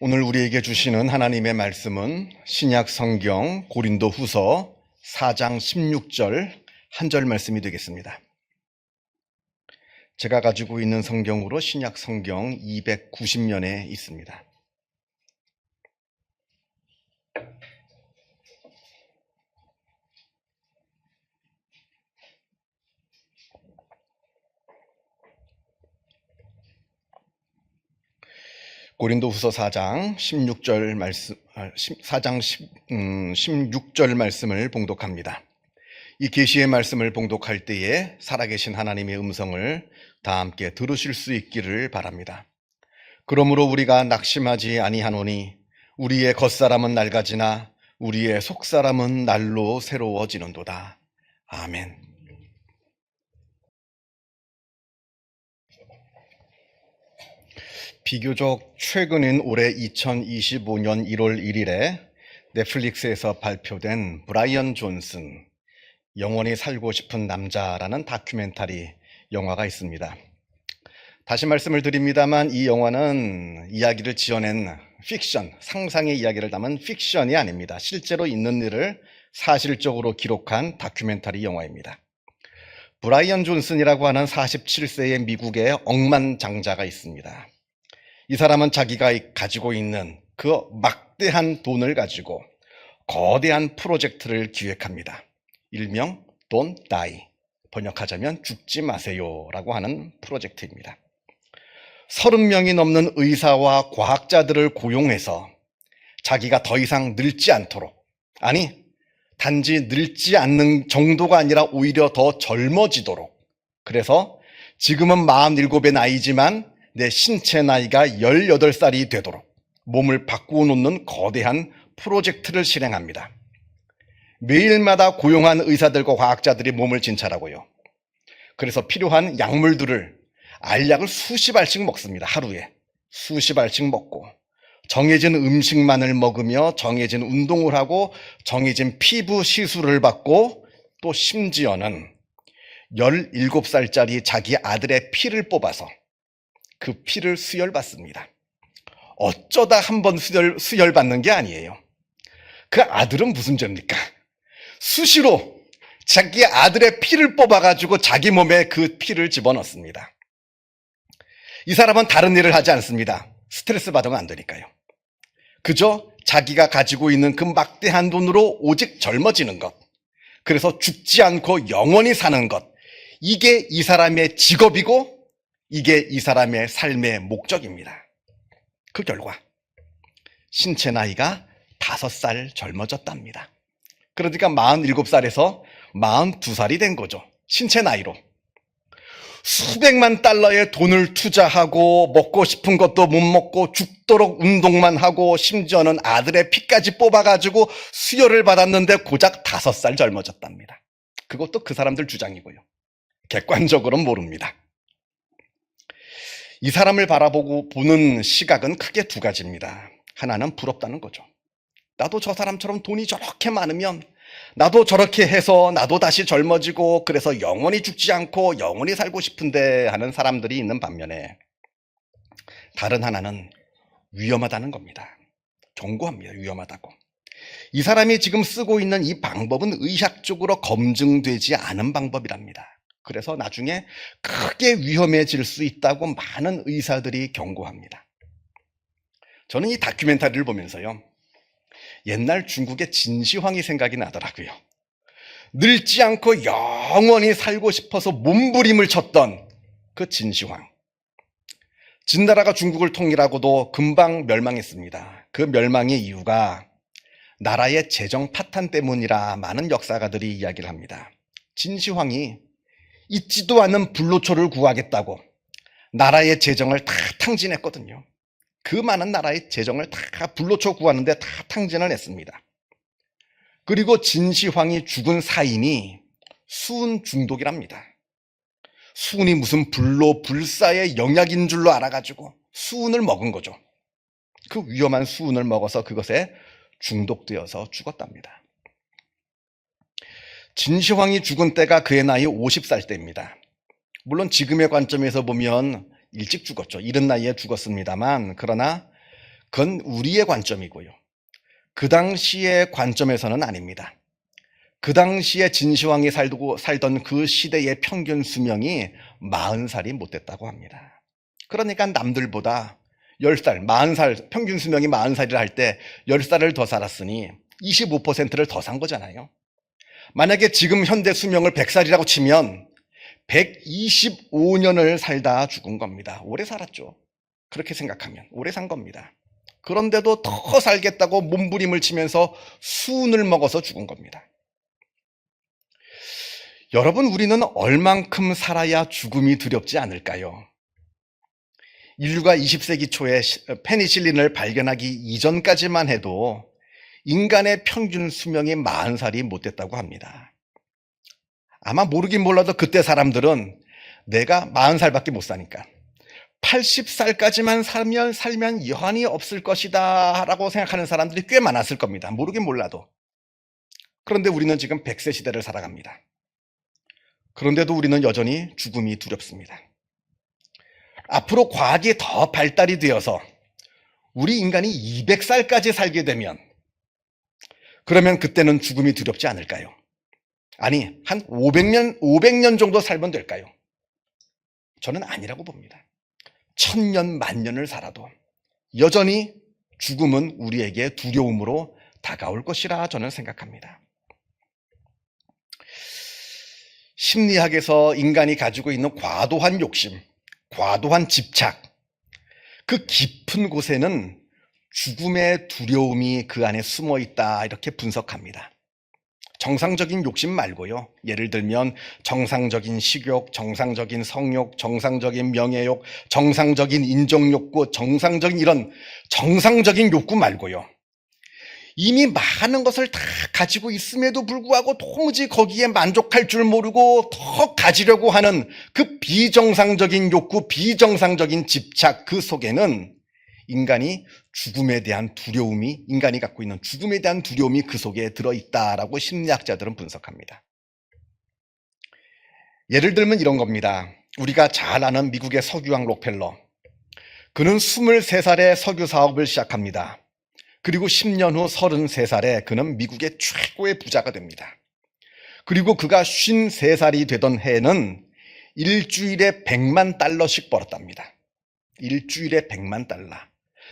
오늘 우리에게 주시는 하나님의 말씀은 신약 성경 고린도후서 4장 16절 한 절 말씀이 되겠습니다. 제가 가지고 있는 성경으로 신약 성경 290면에 있습니다. 고린도후서 4장 16절 말씀, 16절 말씀을 봉독합니다. 이 계시의 말씀을 봉독할 때에 살아계신 하나님의 음성을 다 함께 들으실 수 있기를 바랍니다. 그러므로 우리가 낙심하지 아니하노니 우리의 겉사람은 낡아지나 우리의 속사람은 날로 새로워지는도다. 아멘. 비교적 최근인 올해 2025년 1월 1일에 넷플릭스에서 발표된 브라이언 존슨, 영원히 살고 싶은 남자라는 다큐멘터리 영화가 있습니다. 다시 말씀을 드립니다만 이 영화는 이야기를 지어낸 픽션, 상상의 이야기를 담은 픽션이 아닙니다. 실제로 있는 일을 사실적으로 기록한 다큐멘터리 영화입니다. 브라이언 존슨이라고 하는 47세의 미국의 억만장자가 있습니다. 이 사람은 자기가 가지고 있는 그 막대한 돈을 가지고 거대한 프로젝트를 기획합니다. 일명 Don't Die, 번역하자면 죽지 마세요 라고 하는 프로젝트입니다. 30명이 넘는 의사와 과학자들을 고용해서 자기가 더 이상 늙지 않도록, 아니 단지 늙지 않는 정도가 아니라 오히려 더 젊어지도록, 그래서 지금은 47의 나이지만 내 신체 나이가 18살이 되도록 몸을 바꾸어 놓는 거대한 프로젝트를 실행합니다. 매일마다 고용한 의사들과 과학자들이 몸을 진찰하고요. 그래서 필요한 약물들을, 알약을 수십 알씩 먹습니다. 하루에 수십 알씩 먹고 정해진 음식만을 먹으며 정해진 운동을 하고 정해진 피부 시술을 받고 또 심지어는 17살짜리 자기 아들의 피를 뽑아서 그 피를 수혈받습니다. 어쩌다 한번 수혈받는 게 아니에요. 그 아들은 무슨 죄입니까? 수시로 자기 아들의 피를 뽑아가지고 자기 몸에 그 피를 집어넣습니다. 이 사람은 다른 일을 하지 않습니다. 스트레스 받으면 안 되니까요. 그저 자기가 가지고 있는 그 막대한 돈으로 오직 젊어지는 것, 그래서 죽지 않고 영원히 사는 것, 이게 이 사람의 직업이고 이게 이 사람의 삶의 목적입니다. 그 결과 신체 나이가 5살 젊어졌답니다. 그러니까 47살에서 42살이 된 거죠. 신체 나이로. 수백만 달러의 돈을 투자하고 먹고 싶은 것도 못 먹고 죽도록 운동만 하고 심지어는 아들의 피까지 뽑아가지고 수혈을 받았는데 고작 5살 젊어졌답니다. 그것도 그 사람들 주장이고요. 객관적으로는 모릅니다. 이 사람을 바라보고 보는 시각은 크게 두 가지입니다. 하나는 부럽다는 거죠. 나도 저 사람처럼 돈이 저렇게 많으면 나도 저렇게 해서 나도 다시 젊어지고 그래서 영원히 죽지 않고 영원히 살고 싶은데 하는 사람들이 있는 반면에 다른 하나는 위험하다는 겁니다. 경고합니다. 위험하다고. 이 사람이 지금 쓰고 있는 이 방법은 의학적으로 검증되지 않은 방법이랍니다. 그래서 나중에 크게 위험해질 수 있다고 많은 의사들이 경고합니다. 저는 이 다큐멘터리를 보면서요, 옛날 중국의 진시황이 생각이 나더라고요. 늙지 않고 영원히 살고 싶어서 몸부림을 쳤던 그 진시황. 진나라가 중국을 통일하고도 금방 멸망했습니다. 그 멸망의 이유가 나라의 재정 파탄 때문이라 많은 역사가들이 이야기를 합니다. 진시황이 있지도 않은 불로초를 구하겠다고 나라의 재정을 다 탕진했거든요. 그 많은 나라의 재정을 다 불로초 구하는데 다 탕진을 했습니다. 그리고 진시황이 죽은 사인이 수은 중독이랍니다. 수은이 무슨 불로 불사의 영약인 줄로 알아가지고 수은을 먹은 거죠. 그 위험한 수은을 먹어서 그것에 중독되어서 죽었답니다. 진시황이 죽은 때가 그의 나이 50살 때입니다. 물론 지금의 관점에서 보면 일찍 죽었죠. 이른 나이에 죽었습니다만, 그러나 그건 우리의 관점이고요. 그 당시의 관점에서는 아닙니다. 그 당시에 진시황이 살던 그 시대의 평균 수명이 40살이 못 됐다고 합니다. 그러니까 남들보다 10살, 40살, 평균 수명이 40살이라 할 때 10살을 더 살았으니 25%를 더 산 거잖아요. 만약에 지금 현대 수명을 100살이라고 치면 125년을 살다 죽은 겁니다. 오래 살았죠. 그렇게 생각하면 오래 산 겁니다. 그런데도 더 살겠다고 몸부림을 치면서 수은을 먹어서 죽은 겁니다. 여러분, 우리는 얼만큼 살아야 죽음이 두렵지 않을까요? 인류가 20세기 초에 페니실린을 발견하기 이전까지만 해도 인간의 평균 수명이 40살이 못 됐다고 합니다. 아마 모르긴 몰라도 그때 사람들은 내가 40살밖에 못 사니까 80살까지만 살면 여한이 없을 것이다 라고 생각하는 사람들이 꽤 많았을 겁니다. 모르긴 몰라도. 그런데 우리는 지금 100세 시대를 살아갑니다. 그런데도 우리는 여전히 죽음이 두렵습니다. 앞으로 과학이 더 발달이 되어서 우리 인간이 200살까지 살게 되면 그러면 그때는 죽음이 두렵지 않을까요? 아니, 한 500년 정도 살면 될까요? 저는 아니라고 봅니다. 1000년, 10,000년을 살아도 여전히 죽음은 우리에게 두려움으로 다가올 것이라 저는 생각합니다. 심리학에서 인간이 가지고 있는 과도한 욕심, 과도한 집착, 그 깊은 곳에는 죽음의 두려움이 그 안에 숨어 있다 이렇게 분석합니다. 정상적인 욕심 말고요. 예를 들면 정상적인 식욕, 정상적인 성욕, 정상적인 명예욕, 정상적인 인정욕구, 정상적인 이런 정상적인 욕구 말고요. 이미 많은 것을 다 가지고 있음에도 불구하고 도무지 거기에 만족할 줄 모르고 더 가지려고 하는 그 비정상적인 욕구, 비정상적인 집착, 그 속에는 인간이 갖고 있는 죽음에 대한 두려움이 그 속에 들어있다라고 심리학자들은 분석합니다. 예를 들면 이런 겁니다. 우리가 잘 아는 미국의 석유왕 록펠러. 그는 23살에 석유 사업을 시작합니다. 그리고 10년 후 33살에 그는 미국의 최고의 부자가 됩니다. 그리고 그가 53살이 되던 해에는 일주일에 $1,000,000씩 벌었답니다. 일주일에 $1,000,000.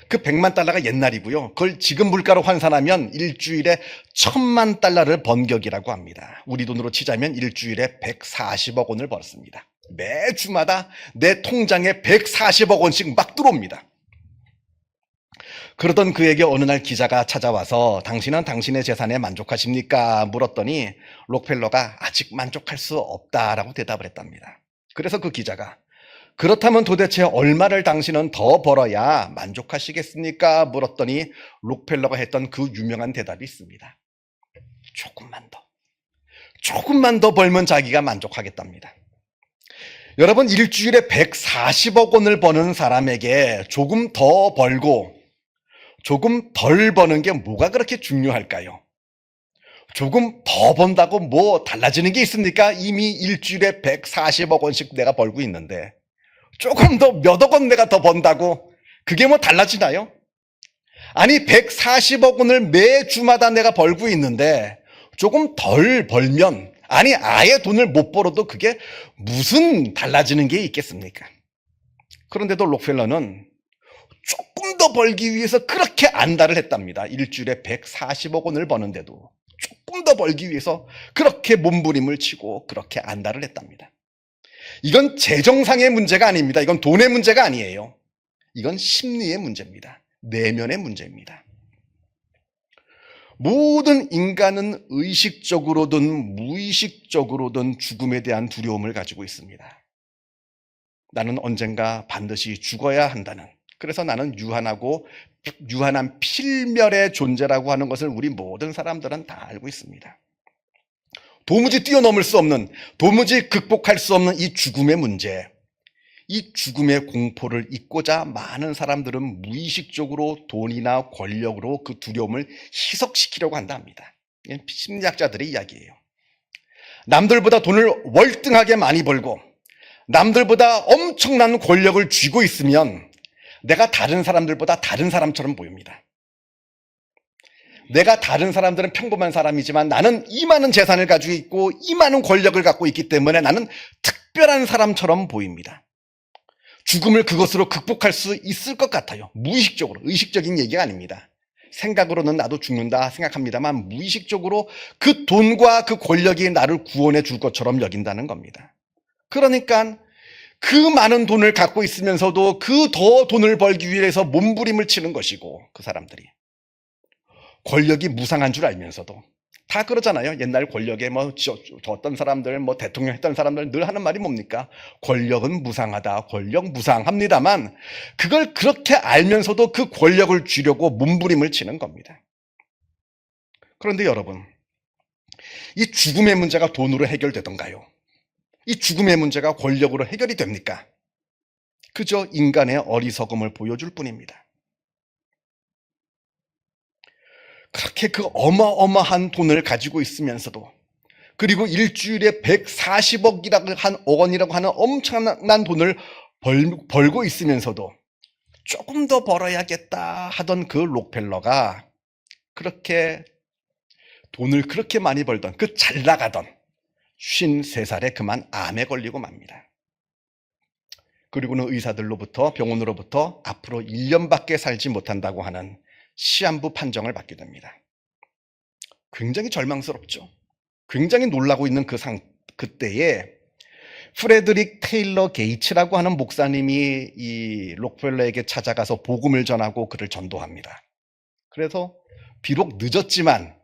그 $1,000,000가 옛날이고요. 그걸 지금 물가로 환산하면 일주일에 $10,000,000를 번 격이라고 합니다. 우리 돈으로 치자면 일주일에 140억 원을 벌었습니다. 매주마다 내 통장에 140억 원씩 막 들어옵니다. 그러던 그에게 어느 날 기자가 찾아와서 당신은 당신의 재산에 만족하십니까? 물었더니 록펠러가 아직 만족할 수 없다라고 대답을 했답니다. 그래서 그 기자가 그렇다면 도대체 얼마를 당신은 더 벌어야 만족하시겠습니까? 물었더니 록펠러가 했던 그 유명한 대답이 있습니다. 조금만 더 벌면 자기가 만족하겠답니다. 여러분, 일주일에 140억 원을 버는 사람에게 조금 더 벌고 조금 덜 버는 게 뭐가 그렇게 중요할까요? 조금 더 번다고 뭐 달라지는 게 있습니까? 이미 일주일에 140억 원씩 내가 벌고 있는데 조금 더 몇억 원 내가 더 번다고 그게 뭐 달라지나요? 아니 140억 원을 매주마다 내가 벌고 있는데 조금 덜 벌면 아니 아예 돈을 못 벌어도 그게 무슨 달라지는 게 있겠습니까? 그런데도 록펠러는 조금 더 벌기 위해서 그렇게 안달을 했답니다. 일주일에 140억 원을 버는데도 조금 더 벌기 위해서 그렇게 몸부림을 치고 그렇게 안달을 했답니다. 이건 재정상의 문제가 아닙니다. 이건 돈의 문제가 아니에요. 이건 심리의 문제입니다. 내면의 문제입니다. 모든 인간은 의식적으로든 무의식적으로든 죽음에 대한 두려움을 가지고 있습니다. 나는 언젠가 반드시 죽어야 한다는, 그래서 나는 유한한 필멸의 존재라고 하는 것을 우리 모든 사람들은 다 알고 있습니다. 도무지 뛰어넘을 수 없는, 도무지 극복할 수 없는 이 죽음의 문제, 이 죽음의 공포를 잊고자 많은 사람들은 무의식적으로 돈이나 권력으로 그 두려움을 희석시키려고 한다 합니다. 이건 심리학자들의 이야기예요. 남들보다 돈을 월등하게 많이 벌고 남들보다 엄청난 권력을 쥐고 있으면 내가 다른 사람들보다 다른 사람처럼 보입니다. 내가 다른 사람들은 평범한 사람이지만 나는 이 많은 재산을 가지고 있고 이 많은 권력을 갖고 있기 때문에 나는 특별한 사람처럼 보입니다. 죽음을 그것으로 극복할 수 있을 것 같아요. 무의식적으로, 의식적인 얘기가 아닙니다. 생각으로는 나도 죽는다 생각합니다만 무의식적으로 그 돈과 그 권력이 나를 구원해 줄 것처럼 여긴다는 겁니다. 그러니까 그 많은 돈을 갖고 있으면서도 그 더 돈을 벌기 위해서 몸부림을 치는 것이고, 그 사람들이 권력이 무상한 줄 알면서도 다 그러잖아요. 옛날 권력에 어떤 사람들, 대통령 했던 사람들 늘 하는 말이 뭡니까? 권력은 무상하다. 권력 무상합니다만 그걸 그렇게 알면서도 그 권력을 쥐려고 몸부림을 치는 겁니다. 그런데 여러분, 이 죽음의 문제가 돈으로 해결되던가요? 이 죽음의 문제가 권력으로 해결이 됩니까? 그저 인간의 어리석음을 보여줄 뿐입니다. 그렇게 그 어마어마한 돈을 가지고 있으면서도, 그리고 일주일에 140억 원이라고 하는 엄청난 돈을 벌고 있으면서도 조금 더 벌어야겠다 하던 그 록펠러가 그렇게 돈을 그렇게 많이 벌던, 그 잘 나가던 53살에 그만 암에 걸리고 맙니다. 그리고는 의사들로부터, 병원으로부터 앞으로 1년밖에 살지 못한다고 하는 시한부 판정을 받게 됩니다. 굉장히 절망스럽죠. 굉장히 놀라고 있는 그때에 프레드릭 테일러 게이츠라고 하는 목사님이 이 록펠러에게 찾아가서 복음을 전하고 그를 전도합니다. 그래서 비록 늦었지만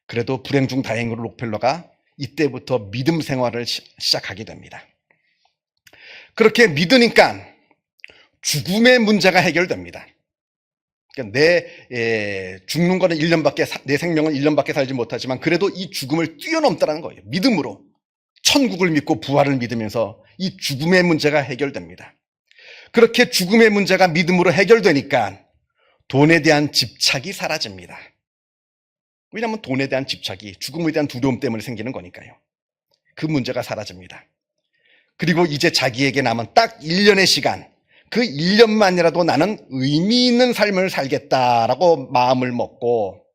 그래도 불행 중 다행으로 록펠러가 이때부터 믿음 생활을 시작하게 됩니다. 그렇게 믿으니까 죽음의 문제가 해결됩니다. 그러니까 죽는 거는 1년밖에, 내 생명은 1년밖에 살지 못하지만 그래도 이 죽음을 뛰어넘다는 거예요. 믿음으로. 천국을 믿고 부활을 믿으면서 이 죽음의 문제가 해결됩니다. 그렇게 죽음의 문제가 믿음으로 해결되니까 돈에 대한 집착이 사라집니다. 왜냐하면 돈에 대한 집착이 죽음에 대한 두려움 때문에 생기는 거니까요. 그 문제가 사라집니다. 그리고 이제 자기에게 남은 딱 1년의 시간, 그 1년만이라도 나는 의미 있는 삶을 살겠다라고 마음을 먹고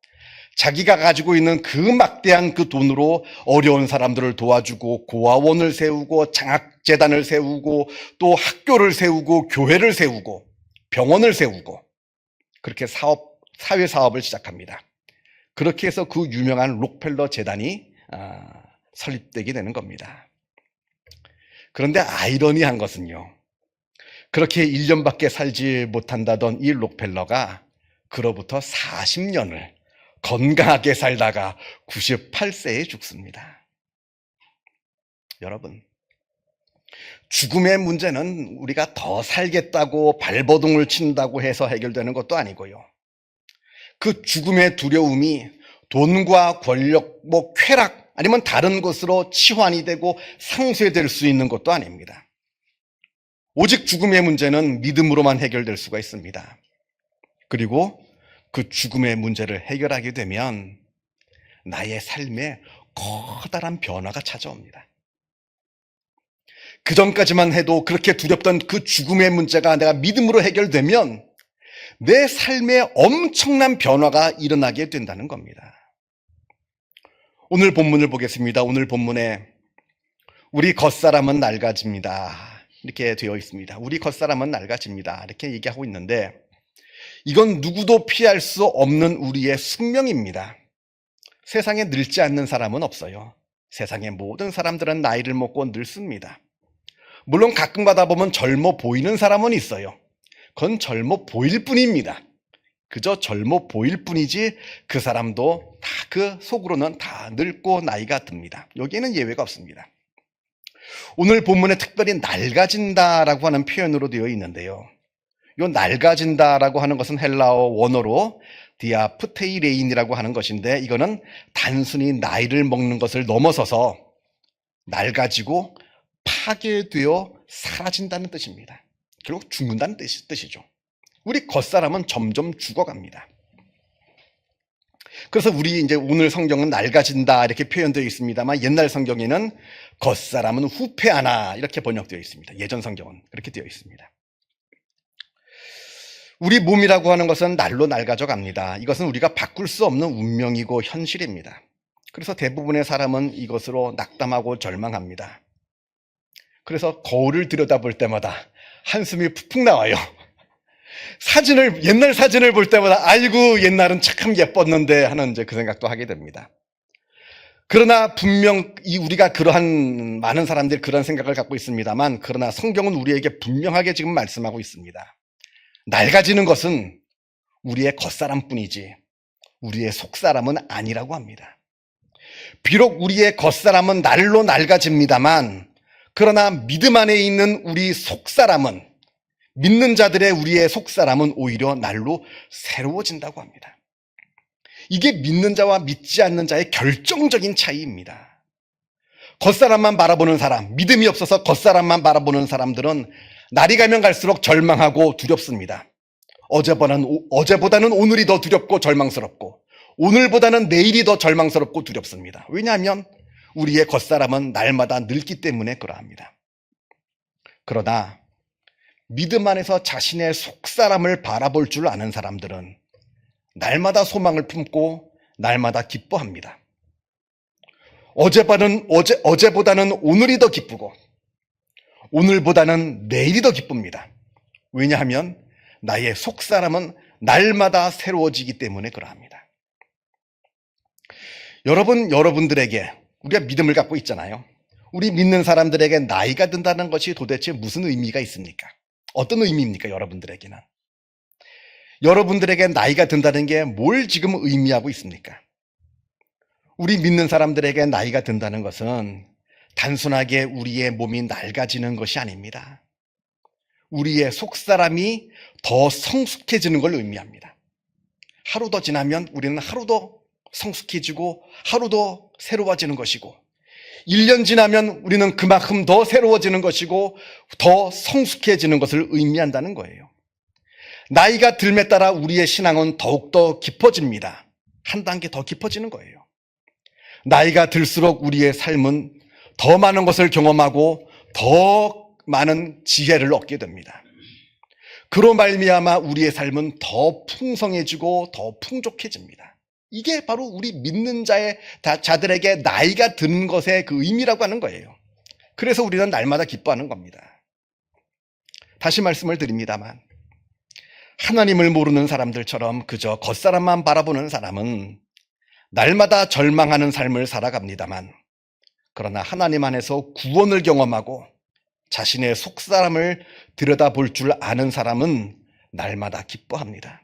자기가 가지고 있는 그 막대한 그 돈으로 어려운 사람들을 도와주고 고아원을 세우고 장학재단을 세우고 또 학교를 세우고 교회를 세우고 병원을 세우고 그렇게 사회사업을 시작합니다. 그렇게 해서 그 유명한 록펠러 재단이 설립되게 되는 겁니다. 그런데 아이러니한 것은요, 그렇게 1년밖에 살지 못한다던 이 록펠러가 그로부터 40년을 건강하게 살다가 98세에 죽습니다. 여러분, 죽음의 문제는 우리가 더 살겠다고 발버둥을 친다고 해서 해결되는 것도 아니고요. 그 죽음의 두려움이 돈과 권력, 쾌락 아니면 다른 것으로 치환이 되고 상쇄될 수 있는 것도 아닙니다. 오직 죽음의 문제는 믿음으로만 해결될 수가 있습니다. 그리고 그 죽음의 문제를 해결하게 되면 나의 삶에 커다란 변화가 찾아옵니다. 그 전까지만 해도 그렇게 두렵던 그 죽음의 문제가 내가 믿음으로 해결되면 내 삶에 엄청난 변화가 일어나게 된다는 겁니다. 오늘 본문을 보겠습니다. 오늘 본문에 우리 겉사람은 낡아집니다. 이렇게 되어 있습니다. 우리 겉사람은 낡아집니다. 이렇게 얘기하고 있는데 이건 누구도 피할 수 없는 우리의 숙명입니다. 세상에 늙지 않는 사람은 없어요. 세상의 모든 사람들은 나이를 먹고 늙습니다. 물론 가끔 가다 보면 젊어 보이는 사람은 있어요. 그건 젊어 보일 뿐입니다. 그저 젊어 보일 뿐이지 그 사람도 다 그 속으로는 다 늙고 나이가 듭니다. 여기에는 예외가 없습니다. 오늘 본문에 특별히 낡아진다라고 하는 표현으로 되어 있는데요. 이 낡아진다라고 하는 것은 헬라어 원어로 디아프테이레인이라고 하는 것인데 이거는 단순히 나이를 먹는 것을 넘어서서 낡아지고 파괴되어 사라진다는 뜻입니다. 결국 죽는다는 뜻이죠. 우리 겉사람은 점점 죽어갑니다. 그래서 우리 이제 오늘 성경은 낡아진다 이렇게 표현되어 있습니다만 옛날 성경에는 겉사람은 후패하나 이렇게 번역되어 있습니다. 예전 성경은 그렇게 되어 있습니다. 우리 몸이라고 하는 것은 날로 낡아져 갑니다. 이것은 우리가 바꿀 수 없는 운명이고 현실입니다. 그래서 대부분의 사람은 이것으로 낙담하고 절망합니다. 그래서 거울을 들여다볼 때마다 한숨이 푹푹 나와요. 옛날 사진을 볼 때마다 아이고 옛날은 참 예뻤는데 하는 이제 그 생각도 하게 됩니다. 그러나 분명 우리가 그러한 많은 사람들이 그런 생각을 갖고 있습니다만, 그러나 성경은 우리에게 분명하게 지금 말씀하고 있습니다. 낡아지는 것은 우리의 겉사람뿐이지 우리의 속사람은 아니라고 합니다. 비록 우리의 겉사람은 날로 낡아집니다만, 그러나 믿음 안에 있는 우리 속사람은, 믿는 자들의 우리의 속사람은 오히려 날로 새로워진다고 합니다. 이게 믿는 자와 믿지 않는 자의 결정적인 차이입니다. 겉사람만 바라보는 사람, 믿음이 없어서 겉사람만 바라보는 사람들은 날이 가면 갈수록 절망하고 두렵습니다. 어제보다는 오늘이 더 두렵고 절망스럽고, 오늘보다는 내일이 더 절망스럽고 두렵습니다. 왜냐하면 우리의 겉사람은 날마다 늙기 때문에 그러합니다. 그러나 믿음 안에서 자신의 속사람을 바라볼 줄 아는 사람들은 날마다 소망을 품고 날마다 기뻐합니다. 어제보다는 오늘이 더 기쁘고 오늘보다는 내일이 더 기쁩니다. 왜냐하면 나의 속사람은 날마다 새로워지기 때문에 그러합니다. 여러분들에게, 우리가 믿음을 갖고 있잖아요. 우리 믿는 사람들에게 나이가 든다는 것이 도대체 무슨 의미가 있습니까? 어떤 의미입니까? 여러분들에게는. 여러분들에게 나이가 든다는 게 뭘 지금 의미하고 있습니까? 우리 믿는 사람들에게 나이가 든다는 것은 단순하게 우리의 몸이 낡아지는 것이 아닙니다. 우리의 속사람이 더 성숙해지는 걸 의미합니다. 하루 더 지나면 우리는 하루 더 성숙해지고 하루 더 새로워지는 것이고, 1년 지나면 우리는 그만큼 더 새로워지는 것이고 더 성숙해지는 것을 의미한다는 거예요. 나이가 들에 따라 우리의 신앙은 더욱더 깊어집니다. 한 단계 더 깊어지는 거예요. 나이가 들수록 우리의 삶은 더 많은 것을 경험하고 더 많은 지혜를 얻게 됩니다. 그로 말미암아 우리의 삶은 더 풍성해지고 더 풍족해집니다. 이게 바로 우리 믿는 자들에게 나이가 드는 것의 그 의미라고 하는 거예요. 그래서 우리는 날마다 기뻐하는 겁니다. 다시 말씀을 드립니다만, 하나님을 모르는 사람들처럼 그저 겉사람만 바라보는 사람은 날마다 절망하는 삶을 살아갑니다만, 그러나 하나님 안에서 구원을 경험하고 자신의 속사람을 들여다볼 줄 아는 사람은 날마다 기뻐합니다.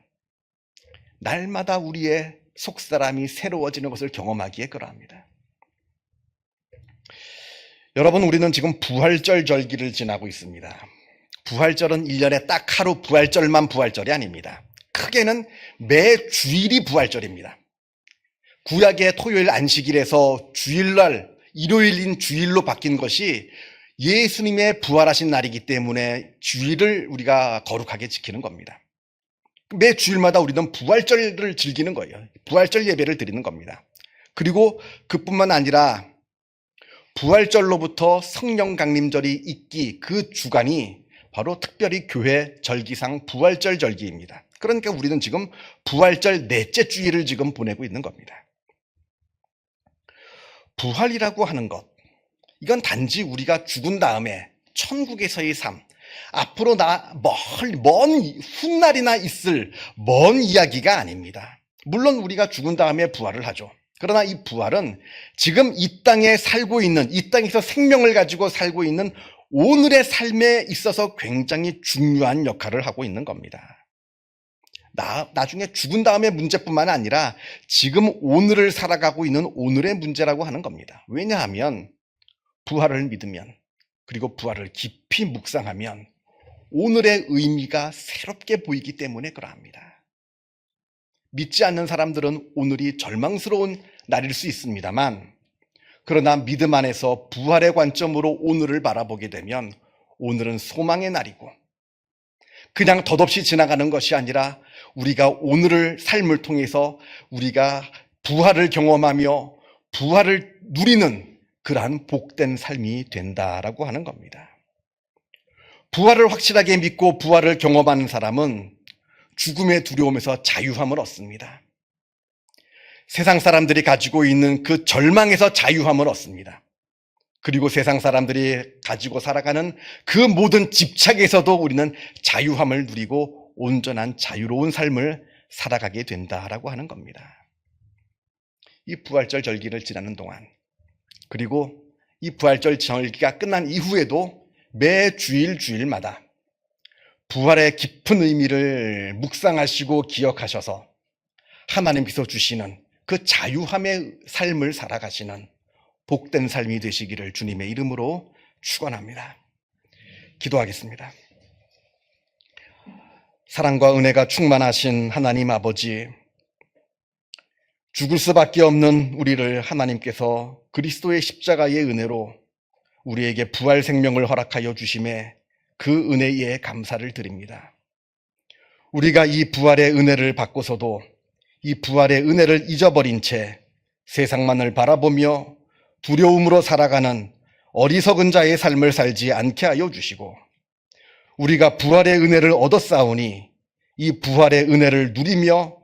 날마다 우리의 속사람이 새로워지는 것을 경험하기에 그러합니다. 여러분, 우리는 지금 부활절 절기를 지나고 있습니다. 부활절은 1년에 딱 하루 부활절만 부활절이 아닙니다. 크게는 매 주일이 부활절입니다. 구약의 토요일 안식일에서 주일날, 일요일인 주일로 바뀐 것이 예수님의 부활하신 날이기 때문에 주일을 우리가 거룩하게 지키는 겁니다. 매 주일마다 우리는 부활절을 즐기는 거예요. 부활절 예배를 드리는 겁니다. 그리고 그뿐만 아니라 부활절로부터 성령 강림절이 있기, 그 주간이 바로 특별히 교회 절기상 부활절 절기입니다. 그러니까 우리는 지금 부활절 넷째 주일을 지금 보내고 있는 겁니다. 부활이라고 하는 것, 이건 단지 우리가 죽은 다음에 천국에서의 삶, 앞으로 먼 훗날이나 있을 먼 이야기가 아닙니다. 물론 우리가 죽은 다음에 부활을 하죠. 그러나 이 부활은 지금 이 땅에 살고 있는, 이 땅에서 생명을 가지고 살고 있는 오늘의 삶에 있어서 굉장히 중요한 역할을 하고 있는 겁니다. 나중에 죽은 다음의 문제뿐만 아니라 지금 오늘을 살아가고 있는 오늘의 문제라고 하는 겁니다. 왜냐하면 부활을 믿으면, 그리고 부활을 깊이 묵상하면 오늘의 의미가 새롭게 보이기 때문에 그러합니다. 믿지 않는 사람들은 오늘이 절망스러운 날일 수 있습니다만, 그러나 믿음 안에서 부활의 관점으로 오늘을 바라보게 되면 오늘은 소망의 날이고, 그냥 덧없이 지나가는 것이 아니라 우리가 오늘을 삶을 통해서 우리가 부활을 경험하며 부활을 누리는 그러한 복된 삶이 된다라고 하는 겁니다. 부활을 확실하게 믿고 부활을 경험하는 사람은 죽음의 두려움에서 자유함을 얻습니다. 세상 사람들이 가지고 있는 그 절망에서 자유함을 얻습니다. 그리고 세상 사람들이 가지고 살아가는 그 모든 집착에서도 우리는 자유함을 누리고 온전한 자유로운 삶을 살아가게 된다라고 하는 겁니다. 이 부활절 절기를 지나는 동안, 그리고 이 부활절 절기가 끝난 이후에도 매 주일마다 부활의 깊은 의미를 묵상하시고 기억하셔서 하나님께서 주시는 그 자유함의 삶을 살아가시는 복된 삶이 되시기를 주님의 이름으로 축원합니다. 기도하겠습니다. 사랑과 은혜가 충만하신 하나님 아버지, 죽을 수밖에 없는 우리를 하나님께서 그리스도의 십자가의 은혜로 우리에게 부활 생명을 허락하여 주심에 그 은혜에 감사를 드립니다. 우리가 이 부활의 은혜를 받고서도 이 부활의 은혜를 잊어버린 채 세상만을 바라보며 두려움으로 살아가는 어리석은 자의 삶을 살지 않게 하여 주시고, 우리가 부활의 은혜를 얻었사오니 이 부활의 은혜를 누리며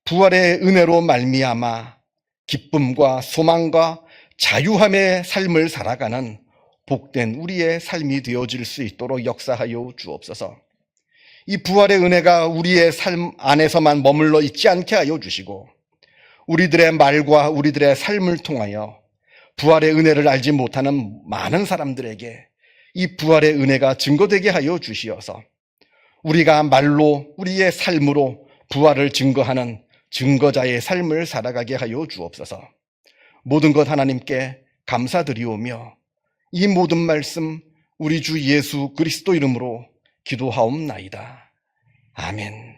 부활의 은혜로 말미암아 기쁨과 소망과 자유함의 삶을 살아가는 복된 우리의 삶이 되어질 수 있도록 역사하여 주옵소서. 이 부활의 은혜가 우리의 삶 안에서만 머물러 있지 않게 하여 주시고, 우리들의 말과 우리들의 삶을 통하여 부활의 은혜를 알지 못하는 많은 사람들에게 이 부활의 은혜가 증거되게 하여 주시어서 우리가 말로 우리의 삶으로 부활을 증거하는 증거자의 삶을 살아가게 하여 주옵소서. 모든 것 하나님께 감사드리오며 이 모든 말씀 우리 주 예수 그리스도 이름으로 기도하옵나이다. 아멘.